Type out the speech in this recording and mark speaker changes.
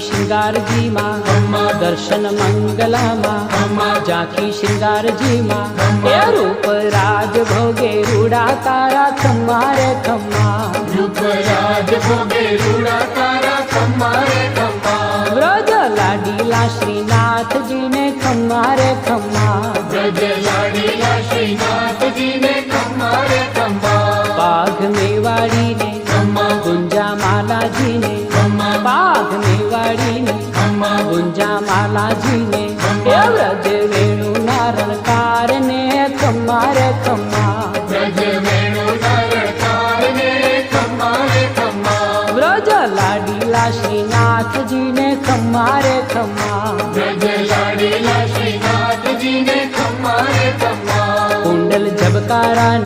Speaker 1: श्रृंगार जी माँ दर्शन मंगला माँ झांकी श्रृंगार जी माँ ए रूप राज भोगे रूड़ा तारा खम्मा रे खम्मा
Speaker 2: रूप राज भोगे रूड़ा तारा खम्मा रे खम्मा
Speaker 1: ब्रज लाडीला श्रीनाथ जी ने खम्मा रे खम्मा
Speaker 2: ब्रज लाडीला श्रीनाथ जी ने खम्मा रे खम्मा
Speaker 1: बाघ मेवाड़ी ने
Speaker 2: खम्मा
Speaker 1: गुंजा माला जी ने
Speaker 2: खम्मा
Speaker 1: बाघ मेवाड़ी ने
Speaker 2: खम्मा
Speaker 1: गुंजा माला जी ने ए व्रज वेणु नारणकार ने खम्मा रे खम्मा
Speaker 2: ब्रज वेणु नारणकार ने खम्मा रे खम्मा
Speaker 1: ब्रज लाडीला श्रीनाथ जी ने खम्मा रे खम्मा
Speaker 2: ब्रज लाडीला श्रीनाथ जी ने खम्मा रे खम्मा
Speaker 1: कुंडल झबकारा